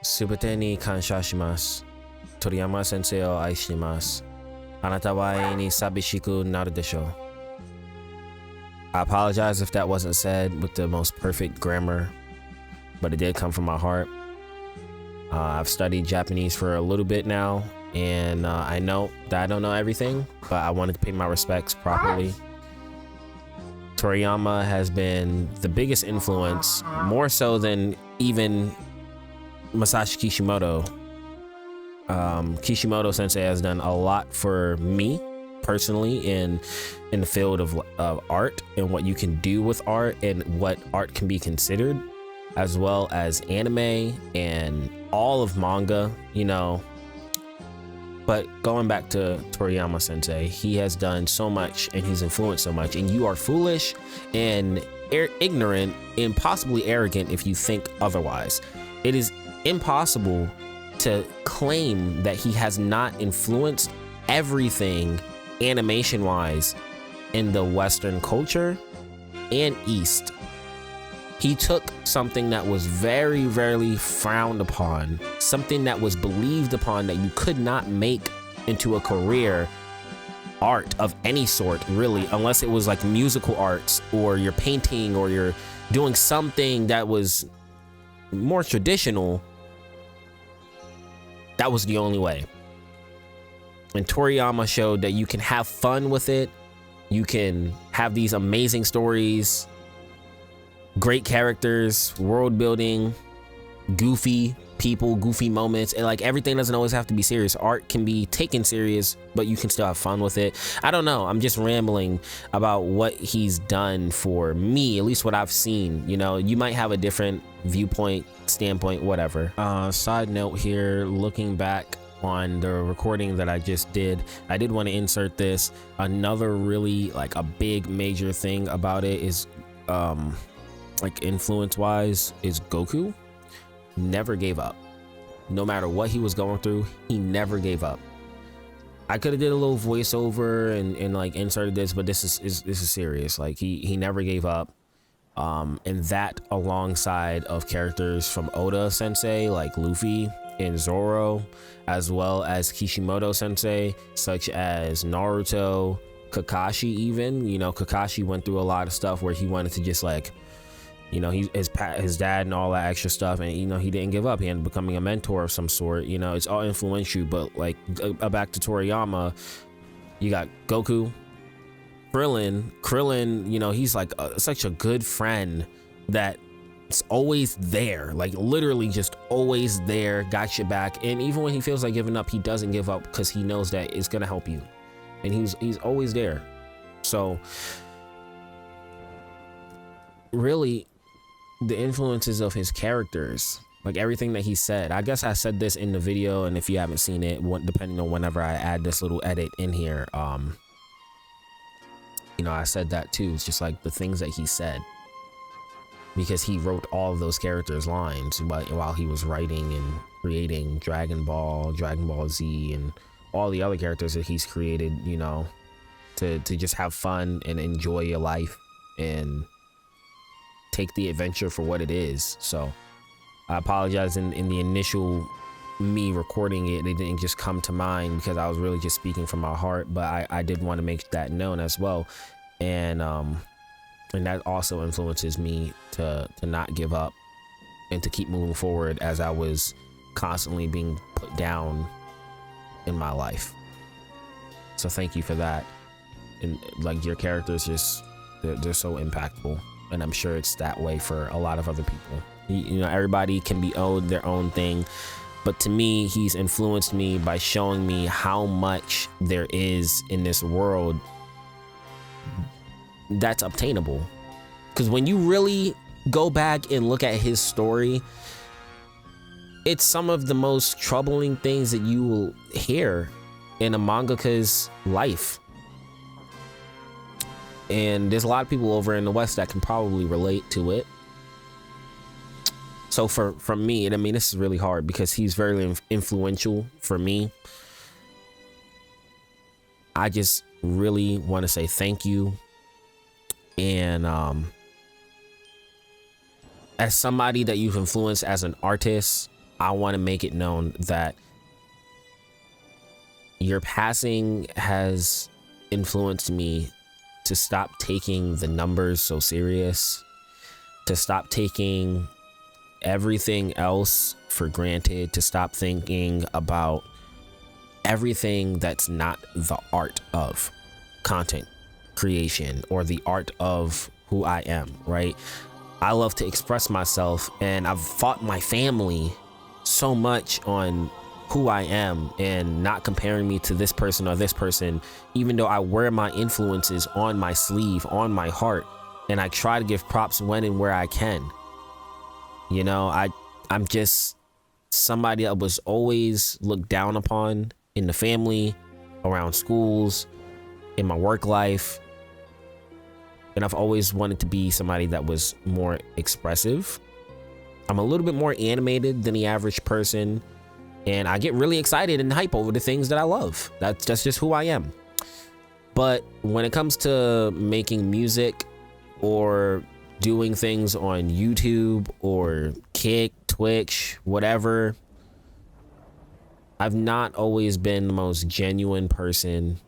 Subete ni kansha shimasu. Toriyama Sensei o aishimasu. Anata wa ai ni sabishiku naru desho. I apologize if that wasn't said with the most perfect grammar, but it did come from my heart. I've studied Japanese for a little bit now, and I know that I don't know everything, but I wanted to pay my respects properly. Toriyama has been the biggest influence, more so than even Masashi Kishimoto. Kishimoto Sensei has done a lot for me personally in the field of art and what you can do with art and what art can be considered, as well as anime and all of manga, you know. But going back to Toriyama Sensei, he has done so much and he's influenced so much, and you are foolish and ignorant and possibly arrogant if you think otherwise. It is impossible to claim that he has not influenced everything animation wise in the Western culture and East. He took something that was very, very frowned upon, something that was believed upon that you could not make into a career, art of any sort, really, unless it was like musical arts or you're painting or you're doing something that was more traditional. That was the only way. And Toriyama showed that you can have fun with it. You can have these amazing stories, great characters, world building, goofy people, goofy moments, and like everything doesn't always have to be serious. Art can be taken serious, but you can still have fun with it. I don't know, I'm just rambling about what he's done for me, at least what I've seen. You know, you might have a different viewpoint, standpoint, whatever. Side note here, looking back on the recording that I just did, I did want to insert this. Another really like a big major thing about it is like influence wise is Goku never gave up. No matter what he was going through, he never gave up. I could have did a little voiceover and like inserted this, but this is serious. Like he never gave up. And that alongside of characters from Oda Sensei like Luffy and Zoro, as well as Kishimoto Sensei, such as Naruto, Kakashi even. You know, Kakashi went through a lot of stuff where he wanted to just like, you know, his dad and all that extra stuff, and you know, he didn't give up. He ended up becoming a mentor of some sort. You know, it's all influential. But like back to Toriyama, you got Goku, Krillin, you know, he's like such a good friend that's always there, like literally just always there, got your back. And even when he feels like giving up, he doesn't give up because he knows that it's gonna help you, and he's always there. So really, the influences of his characters, like everything that he said, I guess I said this in the video, and if you haven't seen it, depending on whenever I add this little edit in here, you know, I said that too. It's just like the things that he said, because he wrote all of those characters' lines while he was writing and creating Dragon Ball Z, and all the other characters that he's created, you know, to just have fun and enjoy your life and take the adventure for what it is. So I apologize in the initial me recording it didn't just come to mind, because I was really just speaking from my heart, but I did want to make that known as well. And that also influences me to not give up and to keep moving forward, as I was constantly being put down in my life. So thank you for that. And like, your characters just they're so impactful, and I'm sure it's that way for a lot of other people. You know, everybody can be owed their own thing, but to me, he's influenced me by showing me how much there is in this world that's obtainable. Because when you really go back and look at his story, it's some of the most troubling things that you will hear in a mangaka's life. And there's a lot of people over in the West that can probably relate to it. So from me, and I mean, this is really hard because he's very influential for me. I just really want to say thank you. And as somebody that you've influenced as an artist, I want to make it known that your passing has influenced me to stop taking the numbers so serious, to stop taking everything else for granted, to stop thinking about everything that's not the art of content creation or the art of who I am, right? I love to express myself, and I've fought my family so much on who I am and not comparing me to this person or this person, even though I wear my influences on my sleeve, on my heart, and I try to give props when and where I can. You know, I'm just somebody that was always looked down upon in the family, around schools, in my work life. And I've always wanted to be somebody that was more expressive. I'm a little bit more animated than the average person, and I get really excited and hype over the things that I love. That's just who I am. But when it comes to making music or doing things on YouTube or Kick, Twitch, whatever, I've not always been the most genuine person.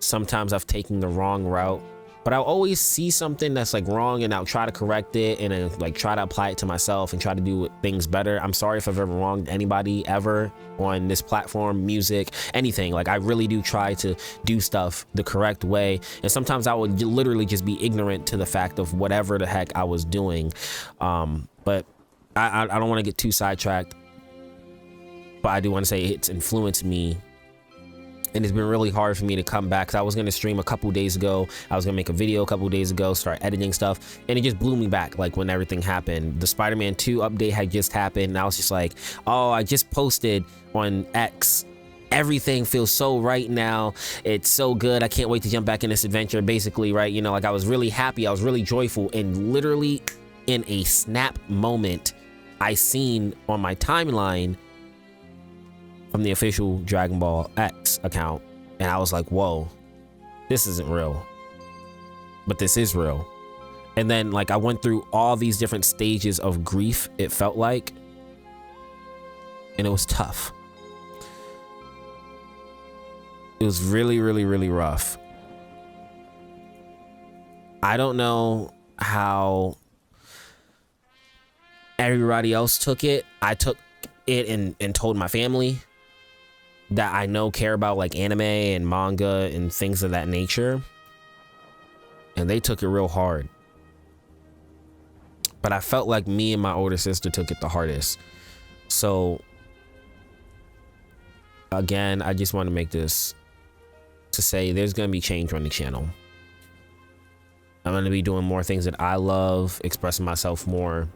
Sometimes I've taken the wrong route, but I'll always see something that's like wrong and I'll try to correct it and then like try to apply it to myself and try to do things better. I'm sorry if I've ever wronged anybody ever on this platform, music, anything. Like I really do try to do stuff the correct way. And sometimes I would literally just be ignorant to the fact of whatever the heck I was doing. But I don't want to get too sidetracked, but I do want to say it's influenced me. And it's been really hard for me to come back. I was going to stream a couple days ago. I was going to make a video a couple days ago, start editing stuff. And it just blew me back, like when everything happened. The Spider-Man 2 update had just happened. And I was just like, oh, I just posted on X. Everything feels so right now. It's so good. I can't wait to jump back in this adventure, basically, right? You know, like I was really happy. I was really joyful. And literally in a snap moment, I seen on my timeline from the official Dragon Ball X account, and I was like, whoa, this isn't real, but this is real. And then like I went through all these different stages of grief, it felt like, and it was tough. It was really, really, really rough. I don't know how everybody else took it. I took it and told my family that I know care about like anime and manga and things of that nature, and they took it real hard. But I felt like me and my older sister took it the hardest. So again, I just want to make this to say there's going to be change on the channel. I'm going to be doing more things that I love, expressing myself more,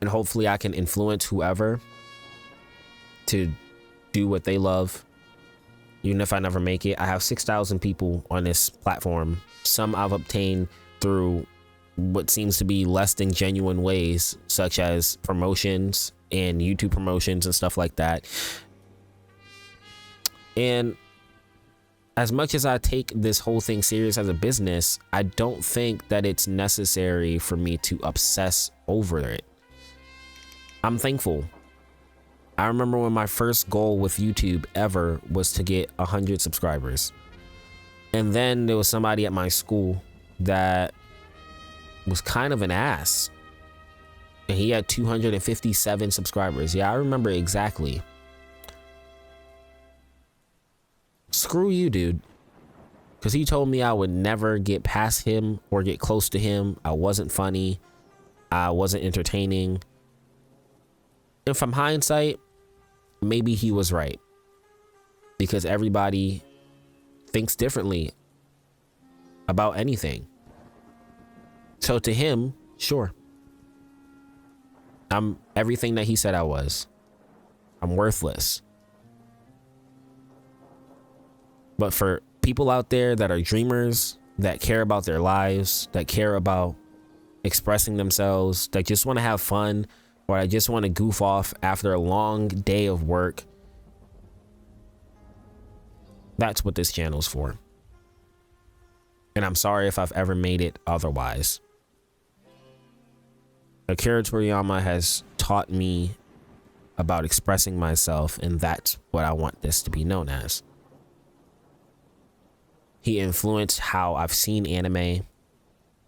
and hopefully I can influence whoever to do what they love. Even if I never make it, I have 6,000 people on this platform. Some I've obtained through what seems to be less than genuine ways, such as promotions and YouTube promotions and stuff like that. And as much as I take this whole thing serious as a business, I don't think that it's necessary for me to obsess over it. I'm thankful. I remember when my first goal with YouTube ever was to get 100 subscribers. And then there was somebody at my school that was kind of an ass. And he had 257 subscribers. Yeah, I remember exactly. Screw you, dude. Because he told me I would never get past him or get close to him. I wasn't funny. I wasn't entertaining. And from hindsight, maybe he was right, because everybody thinks differently about anything. So to him, sure, I'm everything that he said I was. I'm worthless. But for people out there that are dreamers, that care about their lives, that care about expressing themselves, that just want to have fun, or I just want to goof off after a long day of work, that's what this channel's for. And I'm sorry if I've ever made it otherwise. Akira Toriyama has taught me about expressing myself, and that's what I want this to be known as. He influenced how I've seen anime,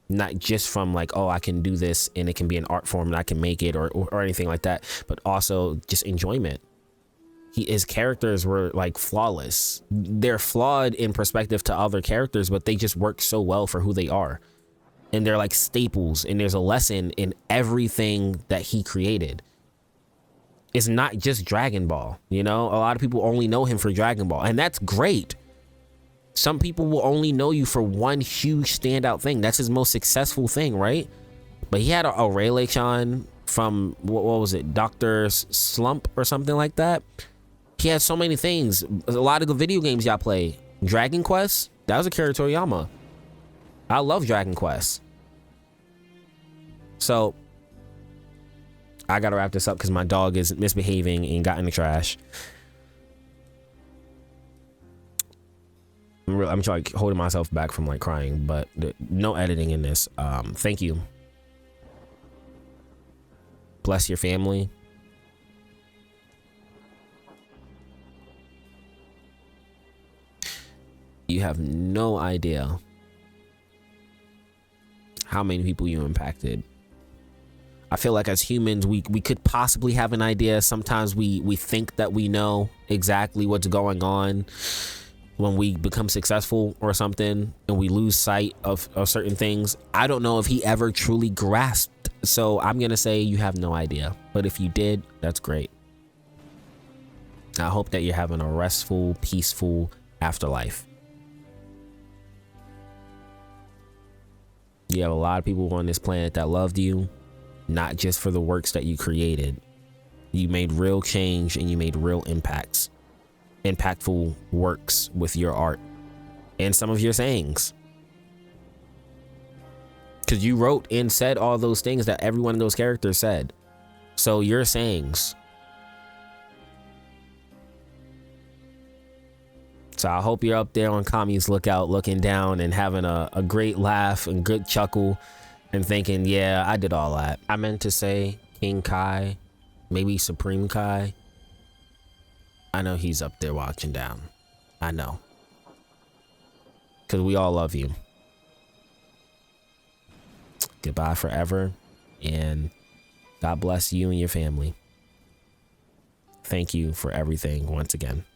not just from like, oh, I can do this and it can be an art form and I can make it or anything like that, but also just enjoyment. His characters were like flawless. They're flawed in perspective to other characters, but they just work so well for who they are. And they're like staples, and there's a lesson in everything that he created. It's not just Dragon Ball, you know? A lot of people only know him for Dragon Ball, and that's great. Some people will only know you for one huge standout thing. That's his most successful thing, right? But he had a Rayleigh-chan from, what was it, Dr.Slump or something like that. He had so many things. A lot of the video games y'all play. Dragon Quest, that was Akira Toriyama. I love Dragon Quest. So, I gotta wrap this up because my dog is misbehaving and got in the trash. I'm trying holding myself back from like crying, but no editing in this. Thank you. Bless your family. You have no idea how many people you impacted. I feel like as humans, we could possibly have an idea. Sometimes we think that we know exactly what's going on when we become successful or something, and we lose sight of certain things. I don't know if he ever truly grasped. So I'm going to say you have no idea. But if you did, that's great. I hope that you're having a restful, peaceful afterlife. You have a lot of people on this planet that loved you, not just for the works that you created. You made real change and you made real impacts. Impactful works with your art and some of your sayings. Because you wrote and said all those things that every one of those characters said. So your sayings. So I hope you're up there on Kami's lookout, looking down and having a great laugh and good chuckle and thinking, yeah, I did all that. I meant to say King Kai, maybe Supreme Kai. I know he's up there watching down. I know. Because we all love you. Goodbye forever. And God bless you and your family. Thank you for everything once again.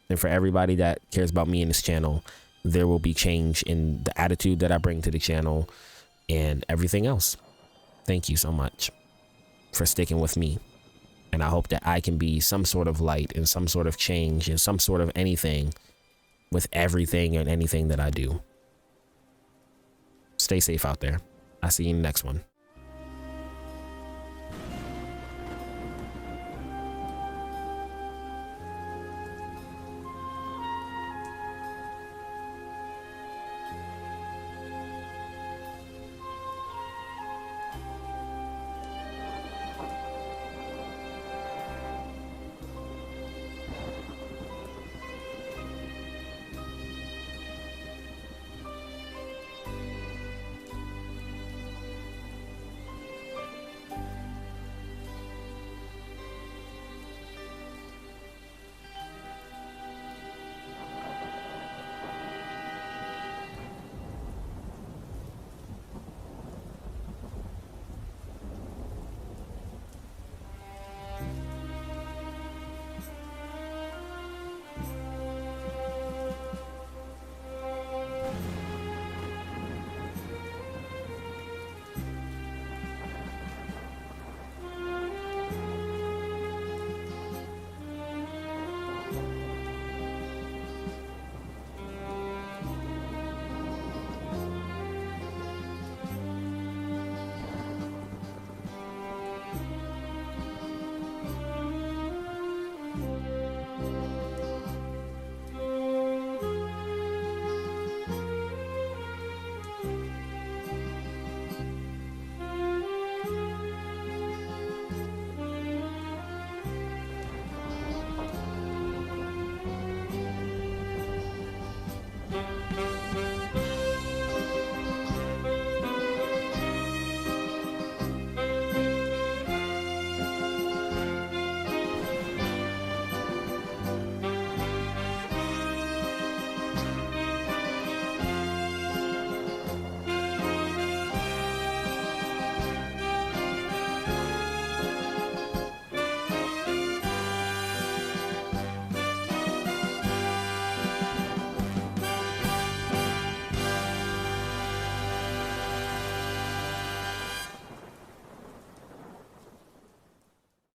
And for everybody that cares about me and this channel, there will be change in the attitude that I bring to the channel and everything else. Thank you so much for sticking with me. And I hope that I can be some sort of light and some sort of change and some sort of anything with everything and anything that I do. Stay safe out there. I'll see you in the next one.